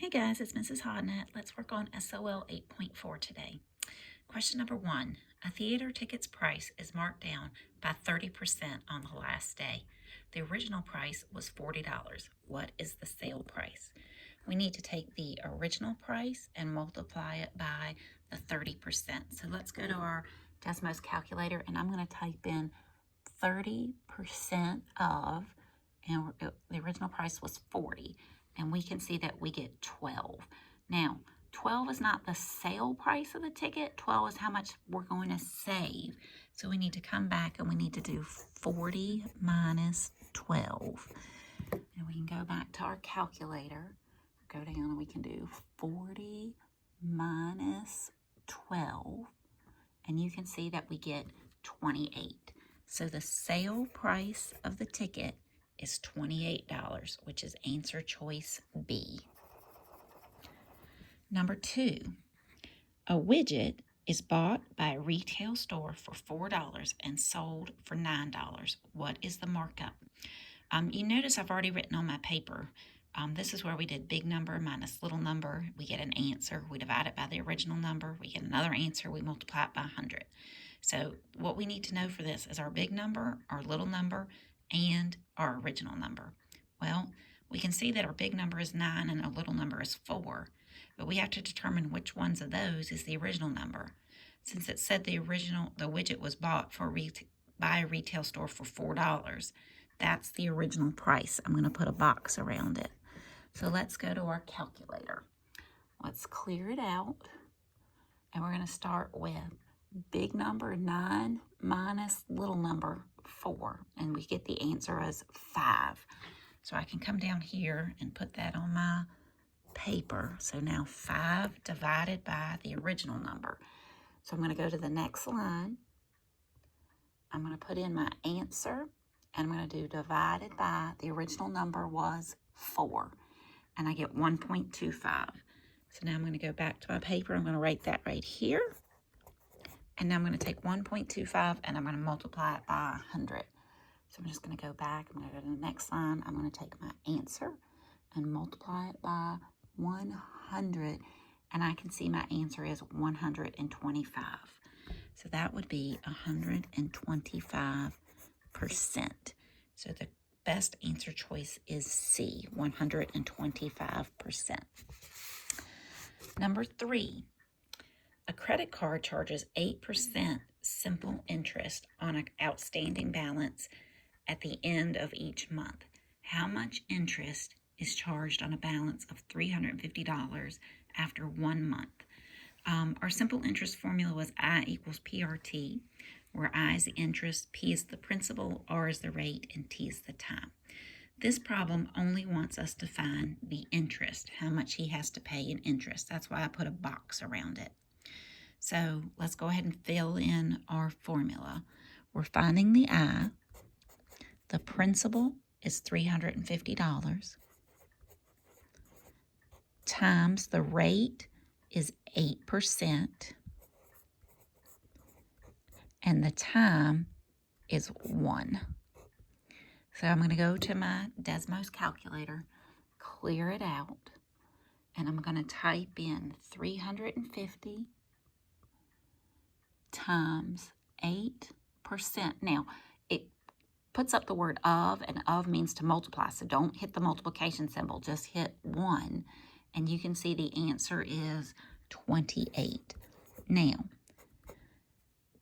Hey guys, it's Mrs. Hodnett. Let's work on SOL 8.4 today. Question number 1. A theater ticket's price is marked down by 30% on the last day. The original price was $40. What is the sale price? We need to take the original price and multiply it by the 30%. So let's go to our Desmos calculator and I'm going to type in 30% of, and the original price was 40. And we can see that we get 12. Now, 12 is not the sale price of the ticket. 12 is how much we're going to save. So we need to come back and we need to do 40 minus 12. And we can go back to our calculator, go down and we can do 40 minus 12. And you can see that we get 28. So the sale price of the ticket is $28, which is answer choice B. Number 2, a widget is bought by a retail store for $4 and sold for $9. What is the markup? You notice I've already written on my paper. This is where we did big number minus little number. We get an answer. We divide it by the original number. We get another answer. We multiply it by 100. So what we need to know for this is our big number, our little number, and our original number. Well, we can see that our big number is 9 and our little number is 4, but we have to determine which ones of those is the original number. Since it said the widget was bought by a retail store for $4, that's the original price. I'm going to put a box around it. So let's go to our calculator. Let's clear it out, and we're going to start with big number 9 minus little number 4, and we get the answer as 5. So I can come down here and put that on my paper. So now 5 divided by the original number. So I'm going to go to the next line. I'm going to put in my answer, and I'm going to do divided by the original number was 4, and I get 1.25. So now I'm going to go back to my paper. I'm going to write that right here. And now I'm going to take 1.25 and I'm going to multiply it by 100. So I'm just going to go back. I'm going to go to the next line. I'm going to take my answer and multiply it by 100. And I can see my answer is 125. So that would be 125%. So the best answer choice is C, 125%. Number 3. A credit card charges 8% simple interest on an outstanding balance at the end of each month. How much interest is charged on a balance of $350 after 1 month? Our simple interest formula was I equals PRT, where I is the interest, P is the principal, R is the rate, and T is the time. This problem only wants us to find the interest, how much he has to pay in interest. That's why I put a box around it. So let's go ahead and fill in our formula. We're finding the I. The principal is $350 times the rate is 8% and the time is 1. So I'm going to go to my Desmos calculator, clear it out, and I'm going to type in 350 times 8%. Now, it puts up the word of, and of means to multiply, so don't hit the multiplication symbol, just hit 1, and you can see the answer is 28. Now,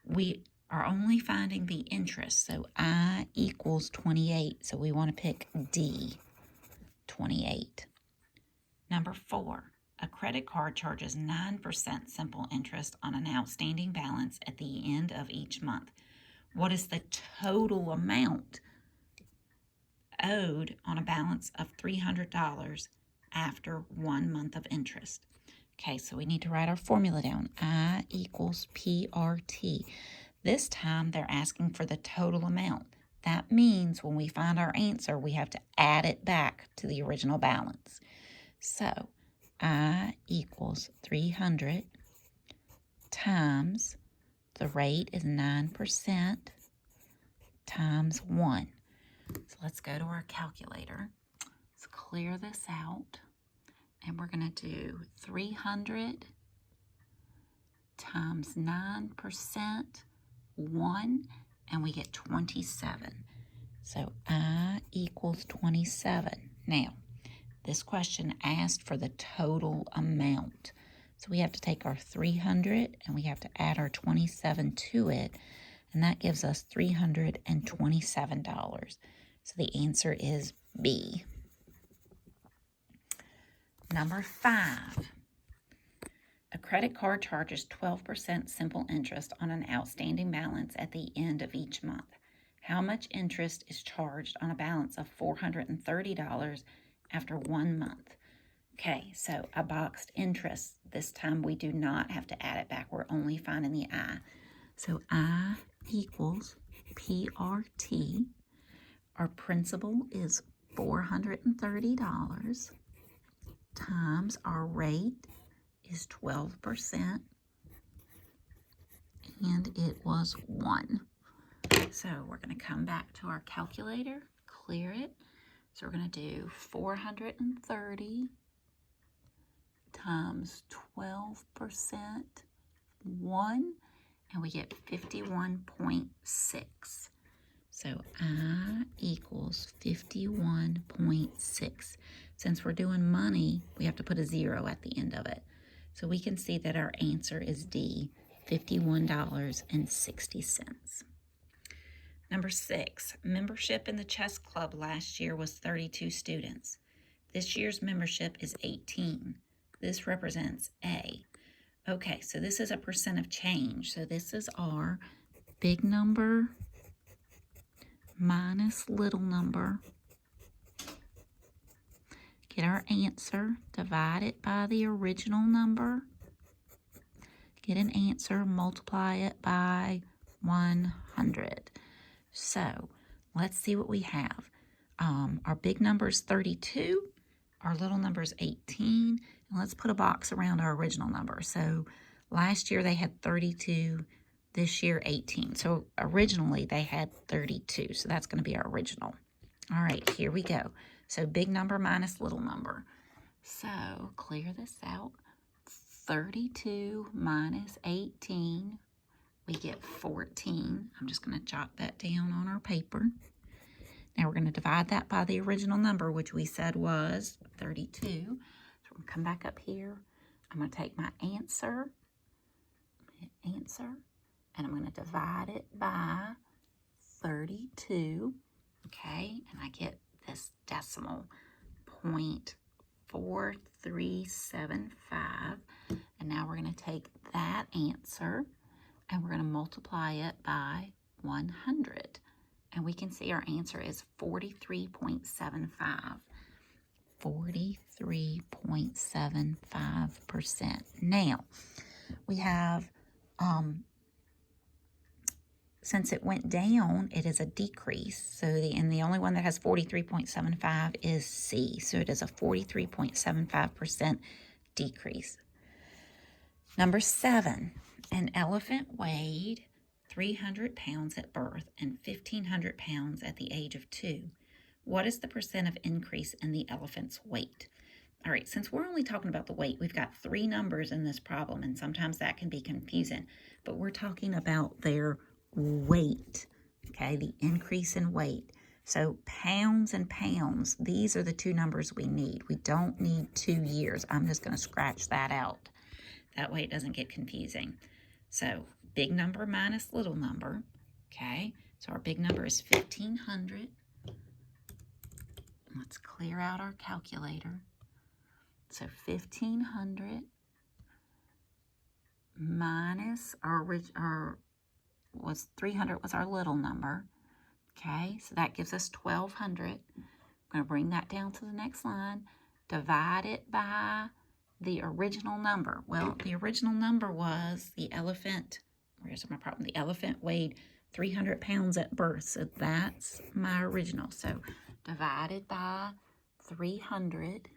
we are only finding the interest, so I equals 28, so we want to pick D, 28. Number 4. A credit card charges 9% simple interest on an outstanding balance at the end of each month. What is the total amount owed on a balance of $300 after 1 month of interest? Okay, so we need to write our formula down. I equals PRT. This time they're asking for the total amount. That means when we find our answer, we have to add it back to the original balance. So I equals 300 times, the rate is 9%, times 1. So let's go to our calculator. Let's clear this out. And we're going to do 300 times 9%, 1, and we get 27. So I equals 27. Now, this question asked for the total amount. So we have to take our 300 and we have to add our 27 to it, and that gives us $327. So the answer is B. Number 5. A credit card charges 12% simple interest on an outstanding balance at the end of each month. How much interest is charged on a balance of $430 after 1 month? Okay, so I boxed interest. This time we do not have to add it back. We're only finding the I. So I equals PRT. Our principal is $430 times our rate is 12%, and it was 1. So we're going to come back to our calculator, clear it. So we're going to do 430 times 12%, 1, and we get 51.6. So I equals 51.6. Since we're doing money, we have to put a 0 at the end of it. So we can see that our answer is D, $51.60. Number 6, membership in the chess club last year was 32 students. This year's membership is 18. This represents A. Okay, so this is a percent of change. So this is our big number minus little number. Get our answer, divide it by the original number. Get an answer, multiply it by 100. So let's see what we have. Our big number is 32. Our little number is 18. And let's put a box around our original number. So last year they had 32. This year 18. So originally they had 32. So that's going to be our original. All right, here we go. So big number minus little number. So clear this out. 32 minus 18, we get 14. I'm just going to jot that down on our paper. Now we're going to divide that by the original number, which we said was 32. So we're going to come back up here. I'm going to take my answer, and I'm going to divide it by 32, okay? And I get this decimal, 0.4375. And now we're going to take that answer and we're going to multiply it by 100. And we can see our answer is 43.75. 43.75%. Now, we have, since it went down, it is a decrease. So the only one that has 43.75 is C. So it is a 43.75% decrease. Number 7, an elephant weighed 300 pounds at birth and 1,500 pounds at the age of 2. What is the percent of increase in the elephant's weight? All right, since we're only talking about the weight, we've got 3 numbers in this problem, and sometimes that can be confusing. But we're talking about their weight, okay, the increase in weight. So pounds and pounds, these are the 2 numbers we need. We don't need 2 years. I'm just going to scratch that out. That way it doesn't get confusing. So big number minus little number, okay? So our big number is 1,500. Let's clear out our calculator. So 1,500 minus our was 300 was our little number, okay? So that gives us 1,200. I'm going to bring that down to the next line. Divide it by the original number. Well, the original number was the elephant. Where's my problem? The elephant weighed 300 pounds at birth. So that's my original. So divided by 300.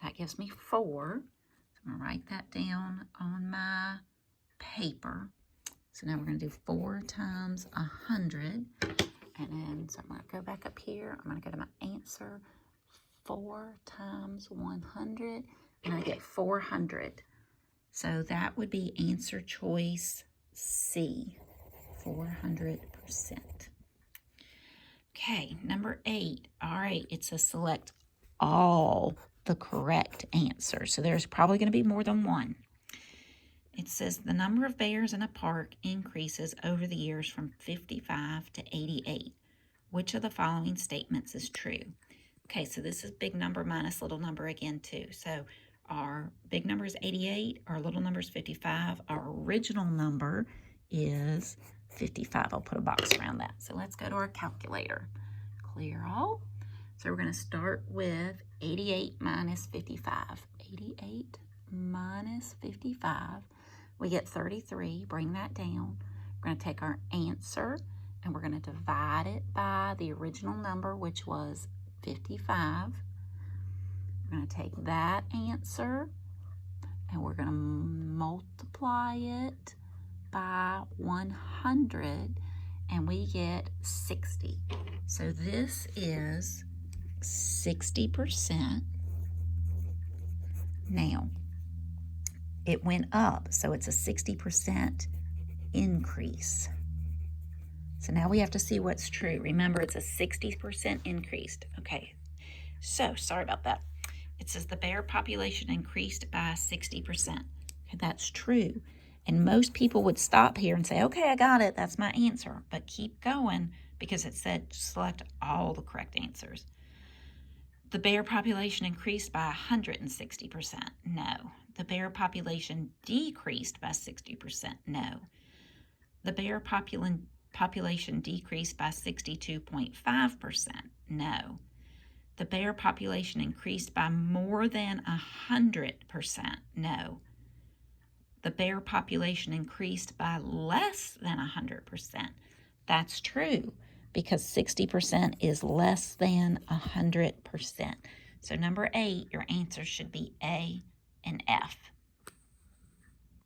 That gives me 4. So I'm going to write that down on my paper. So now we're going to do 4 times 100. And then, so I'm going to go back up here. I'm going to go to my answer. 4 times 100, and I get 400. So that would be answer choice C, 400%. Okay, number 8. All right, it says select all the correct answers. So there's probably going to be more than one. It says the number of bears in a park increases over the years from 55 to 88. Which of the following statements is true? Okay, so this is big number minus little number again too. So our big number is 88, our little number is 55, our original number is 55. I'll put a box around that. So let's go to our calculator. Clear all. So we're going to start with 88 minus 55. 88 minus 55. We get 33. Bring that down. We're going to take our answer and we're going to divide it by the original number, which was 55. We're going to take that answer and we're going to multiply it by 100 and we get 60. So this is 60%. Now, it went up, so it's a 60% increase. So now we have to see what's true. Remember, it's a 60% increase. Okay, so sorry about that. It says the bear population increased by 60%. Okay, that's true. And most people would stop here and say, okay, I got it. That's my answer. But keep going because it said select all the correct answers. The bear population increased by 160%. No. The bear population decreased by 60%. No. The bear population decreased by 62.5%. No. The bear population increased by more than 100%. No. The bear population increased by less than 100%. That's true because 60% is less than 100%. So number 8, your answer should be A and F.